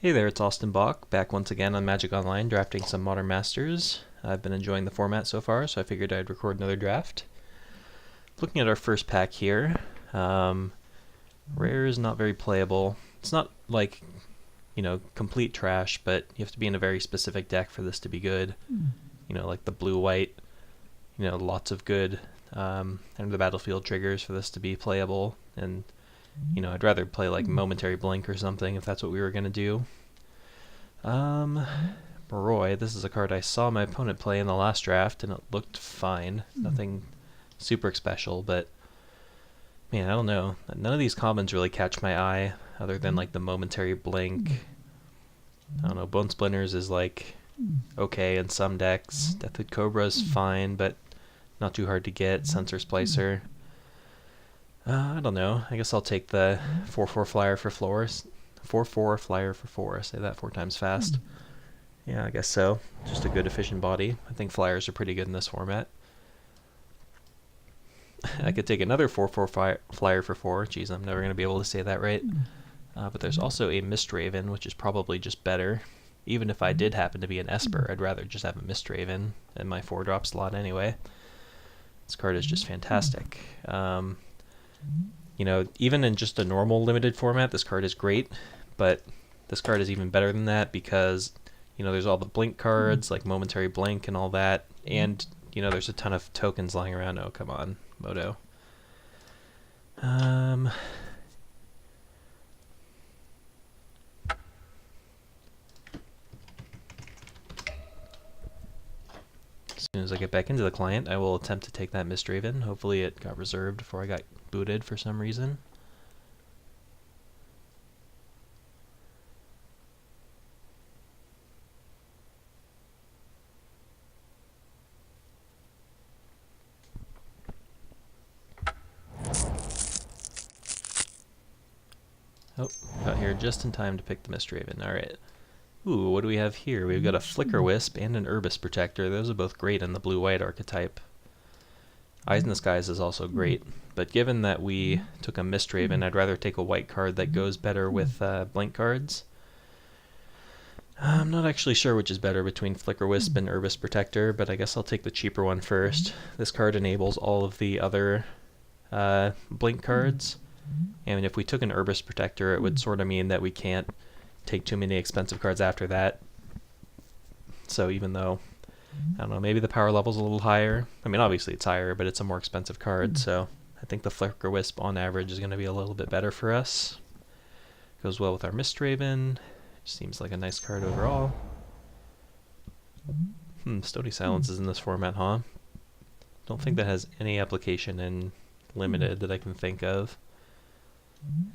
Hey there, it's Austin Bach, back once again on Magic Online, drafting some Modern Masters. I've been enjoying the format so far, so I figured I'd record another draft. Looking at our first pack here, Rare is not very playable. It's not like, complete trash, but you have to be in a very specific deck for this to be good. Like the blue-white, lots of good end of the battlefield triggers for this to be playable, and I'd rather play like Momentary Blink or something if that's what we were going to do. Roy, this is a card I saw my opponent play in the last draft, and it looked fine. Nothing super special, but man, I don't know. None of these commons really catch my eye, other than like the Momentary Blink. I don't know, Bone Splinters is like okay in some decks. Deathwood Cobra is fine, but not too hard to get. Sensor Splicer. I don't know. I guess I'll take the 4/4 flyer for 4/4 flyer for 4. Say that 4 times fast. Yeah, I guess so. Just a good efficient body. I think flyers are pretty good in this format. I could take another 4/4 flyer for 4. Geez, I'm never going to be able to say that right. But there's also a Mistraven, which is probably just better. Even if I did happen to be an Esper, I'd rather just have a Mistraven in my 4-drop slot anyway. This card is just fantastic. Even in just a normal limited format, this card is great, but this card is even better than that because, there's all the blink cards, like Momentary Blink and all that, and, there's a ton of tokens lying around. Oh, come on, Moto. As soon as I get back into the client, I will attempt to take that Mistraven. Hopefully it got reserved before I got booted for some reason. Oh, got here just in time to pick the Mistraven. Alright. Ooh, what do we have here? We've got a Flicker Wisp and an Urbis Protector. Those are both great in the blue-white archetype. Eyes in the Skies is also great, but given that we took a Mistraven, I'd rather take a white card that goes better with blink cards. I'm not actually sure which is better between Flicker Wisp and Urbis Protector, but I guess I'll take the cheaper one first. This card enables all of the other blink cards, and if we took an Urbis Protector, it would sort of mean that we can't take too many expensive cards after that. So even though, I don't know, maybe the power level's a little higher. I mean, obviously it's higher, but it's a more expensive card, so I think the Flicker Wisp on average is going to be a little bit better for us. Goes well with our Mistraven. Seems like a nice card overall. Stony Silence is in this format, huh? Don't think that has any application in Limited that I can think of.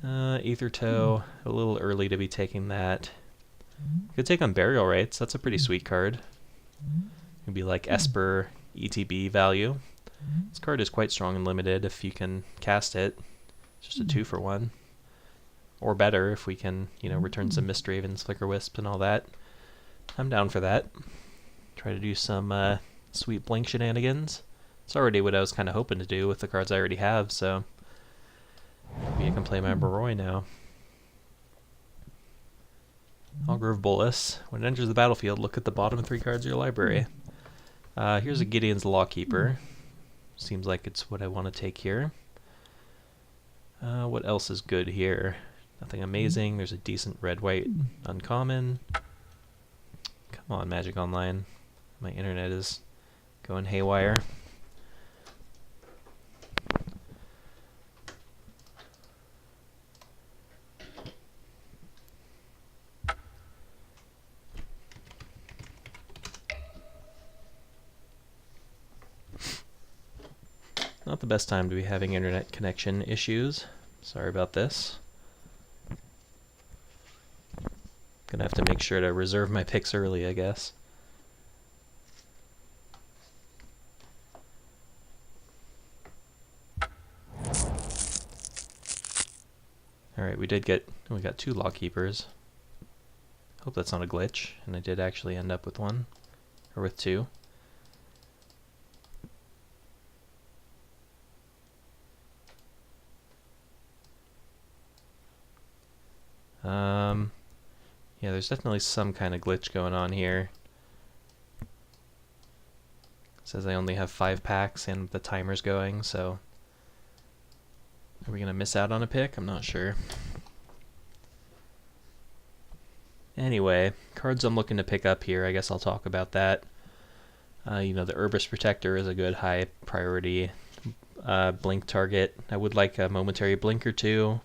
Aether Toe, a little early to be taking that. Could take on Burial Rites, that's a pretty sweet card. It'd be like Esper ETB value. This card is quite strong and limited if you can cast it. It's just a 2-for-1. Or better if we can, return some Mistravens, Flicker Wisp, and all that. I'm down for that. Try to do some sweet blink shenanigans. It's already what I was kind of hoping to do with the cards I already have, so maybe I can play my Roy now. Algrove Bolus. When it enters the battlefield, look at the bottom 3 cards of your library. Here's a Gideon's Lawkeeper. Seems like it's what I want to take here. What else is good here? Nothing amazing. There's a decent red-white uncommon. Come on, Magic Online. My internet is going haywire. Not the best time to be having internet connection issues. Sorry about this. Gonna have to make sure to reserve my picks early, I guess. Alright, we got 2 Lawkeepers. Hope that's not a glitch, and I did actually end up with one. Or with 2. Yeah, there's definitely some kind of glitch going on here. It says I only have 5 packs and the timer's going, so are we gonna miss out on a pick? I'm not sure. Anyway, cards I'm looking to pick up here, I guess I'll talk about that. You know, the Herbalist Protector is a good high priority blink target. I would like a momentary blink or two.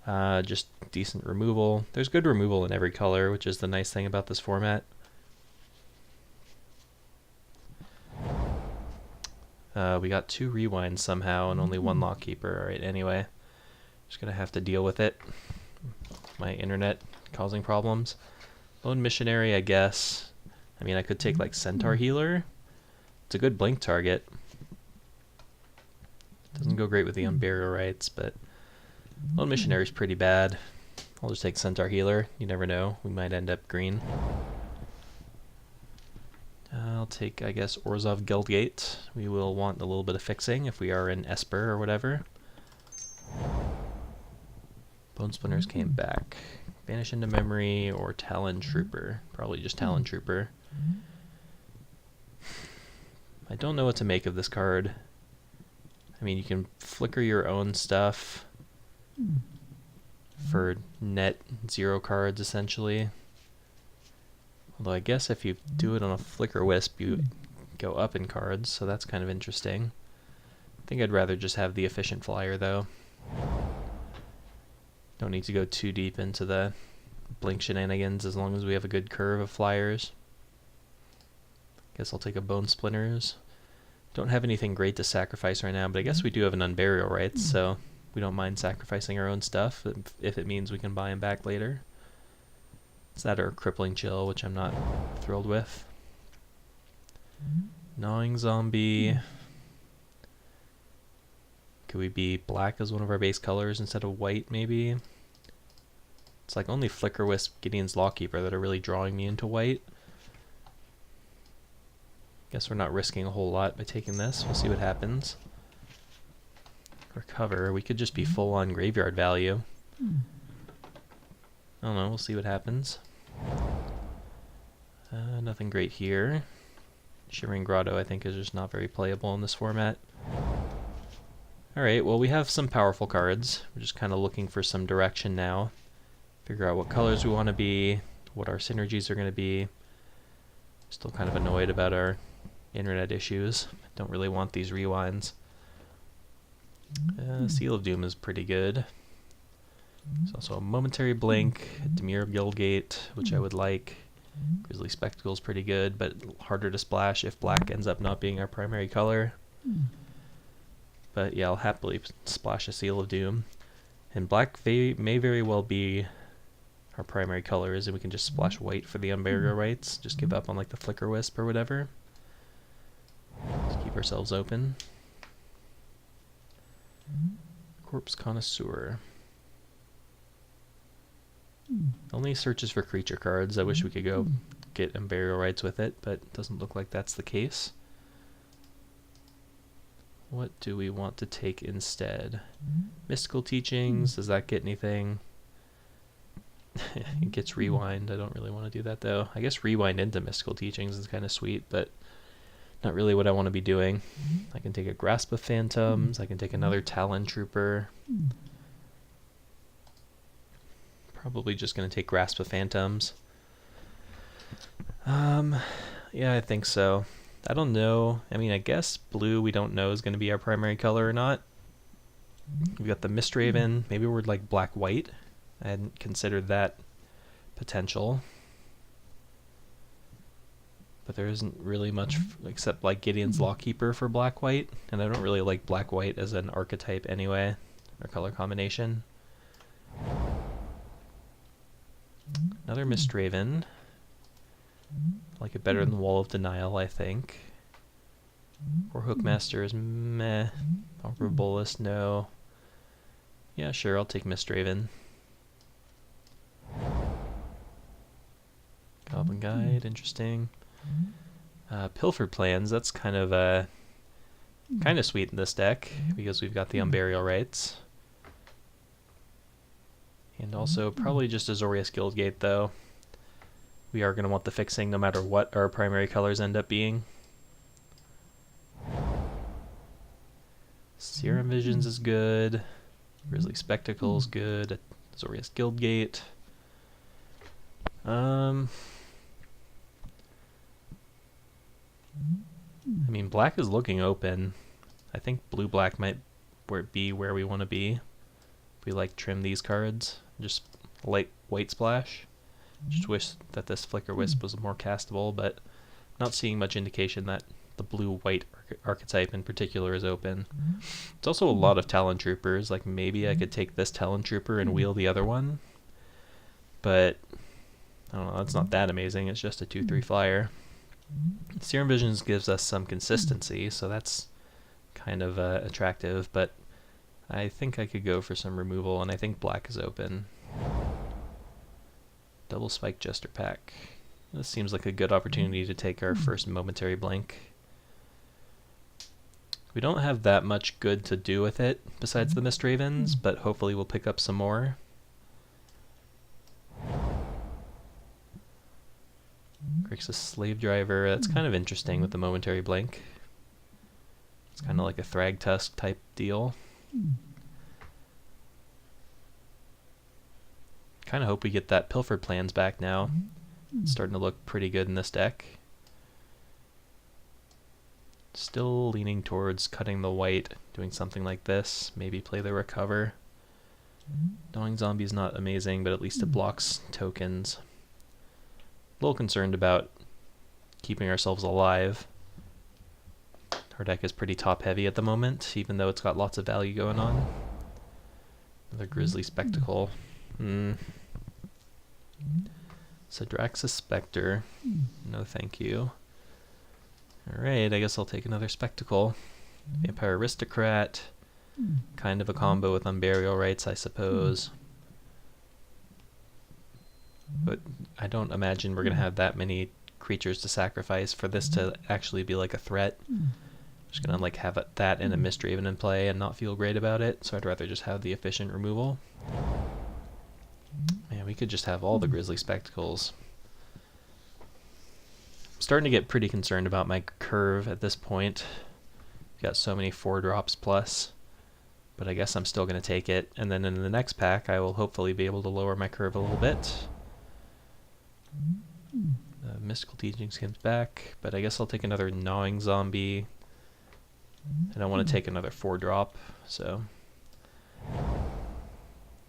Just decent removal. There's good removal in every color, which is the nice thing about this format. We got 2 rewinds somehow and only 1 lockkeeper. Alright, anyway. Just gonna have to deal with it. My internet causing problems. Lone Missionary, I guess. I mean, I could take like Centaur Healer. It's a good blink target. Doesn't go great with the Unburial Rites, but Lone Missionary's pretty bad. I'll just take Centaur Healer. You never know. We might end up green. I'll take, I guess, Orzhov Guildgate. We will want a little bit of fixing if we are in Esper or whatever. Bone Splinters came back. Vanish into Memory or Talon Trooper. Probably just Talon Trooper. I don't know what to make of this card. I mean, you can flicker your own stuff for net 0 cards, essentially. Although I guess if you do it on a Flicker Wisp, you go up in cards, so that's kind of interesting. I think I'd rather just have the efficient flyer, though. Don't need to go too deep into the blink shenanigans as long as we have a good curve of flyers. Guess I'll take a Bone Splinters. Don't have anything great to sacrifice right now, but I guess we do have an Unburial Rites, so we don't mind sacrificing our own stuff if it means we can buy them back later. It's that or Crippling Chill, which I'm not thrilled with. Gnawing Zombie. Could we be black as one of our base colors instead of white, maybe? It's like only Flicker Wisp, Gideon's Lawkeeper that are really drawing me into white. Guess we're not risking a whole lot by taking this. We'll see what happens. Recover. We could just be full on graveyard value. I don't know. We'll see what happens. Nothing great here. Shivering Grotto, I think, is just not very playable in this format. Alright, well, we have some powerful cards. We're just kind of looking for some direction now. Figure out what colors we want to be, what our synergies are going to be. Still kind of annoyed about our internet issues. Don't really want these rewinds. Seal of Doom is pretty good. There's also a Momentary Blink, Demir Guildgate, which I would like. Grizzly Spectacle is pretty good, but harder to splash if black ends up not being our primary color. But yeah, I'll happily splash a Seal of Doom. And black may very well be our primary colors, and we can just splash white for the Unburial Rites. Just give up on like the Flicker Wisp or whatever. Just keep ourselves open. Corpse Connoisseur. Only searches for creature cards. I wish we could go get Unburial Rites with it, but it doesn't look like that's the case. What do we want to take instead? Mystical Teachings, does that get anything? It gets Rewind. I don't really want to do that, though. I guess Rewind into Mystical Teachings is kind of sweet, but not really what I want to be doing. I can take a Grasp of Phantoms. I can take another Talon Trooper. Probably just going to take Grasp of Phantoms. Yeah, I think so. I don't know. I mean, I guess blue we don't know is going to be our primary color or not. We've got the Mistraven. Maybe we're like black-white. I hadn't considered that potential. But there isn't really much except like Gideon's Lawkeeper for black-white. And I don't really like black-white as an archetype anyway, or color combination. Another Mistraven. I like it better than Wall of Denial, I think. Or Hookmaster is meh. Bolus, no. Yeah, sure, I'll take Mistraven. Goblin Guide, interesting. Pilfered Plans, that's kind of sweet in this deck because we've got the Unburial Rites. And also probably just Azorius Guildgate though. We are going to want the fixing no matter what our primary colors end up being. Serum Visions is good. Grisly Spectacle's good. Azorius Guildgate. I mean, black is looking open. I think blue-black might be where we want to be. We like trim these cards. Just light white splash. Just wish that this Flicker Wisp was more castable, but not seeing much indication that the blue-white archetype in particular is open. It's also a lot of Talon Troopers. Like, maybe I could take this Talon Trooper and wheel the other one. But, I don't know, that's not that amazing. It's just a 2/3 flyer. Serum Visions gives us some consistency, so that's kind of attractive, but I think I could go for some removal, and I think black is open. Double Spike Jester Pack. This seems like a good opportunity to take our first momentary blink. We don't have that much good to do with it besides the Mist Ravens, but hopefully we'll pick up some more. Grixis Slave Driver, that's kind of interesting with the momentary blink. It's kind of like a Thragtusk type deal. Kind of hope we get that Pilfered Plans back now. It's starting to look pretty good in this deck. Still leaning towards cutting the white, doing something like this. Maybe play the Recover. Gnawing Zombie's not amazing, but at least it blocks tokens. A little concerned about keeping ourselves alive. Our deck is pretty top heavy at the moment, even though it's got lots of value going on. Another Grisly Spectacle. Sidraxis Spectre. No thank you. Alright, I guess I'll take another Spectacle. Vampire Aristocrat. Kind of a combo with Unburial Rites, I suppose. But I don't imagine we're going to have that many creatures to sacrifice for this to actually be like a threat. Just going to like have that and a Mist Raven in play and not feel great about it, so I'd rather just have the efficient removal. Man, we could just have all the Grisly Spectacles. I'm starting to get pretty concerned about my curve at this point. Got so many 4-drops plus, but I guess I'm still going to take it, and then in the next pack I will hopefully be able to lower my curve a little bit. Mystical Teachings comes back, but I guess I'll take another Gnawing Zombie. I don't want to take another 4-drop, so...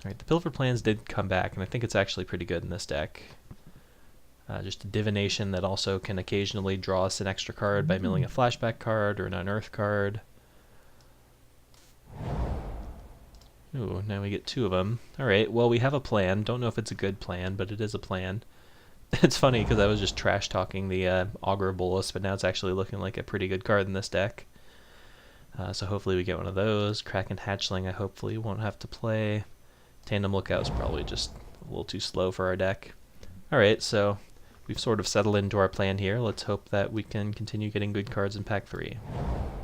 Alright, the Pilfer Plans did come back, and I think it's actually pretty good in this deck. Just a Divination that also can occasionally draw us an extra card by milling a flashback card or an unearth card. Ooh, now we get 2 of them. Alright, well we have a plan. Don't know if it's a good plan, but it is a plan. It's funny because I was just trash talking the Augur Bolus, but now it's actually looking like a pretty good card in this deck. So hopefully we get one of those. Kraken Hatchling I hopefully won't have to play. Tandem Lookout is probably just a little too slow for our deck. Alright, so we've sort of settled into our plan here. Let's hope that we can continue getting good cards in pack 3.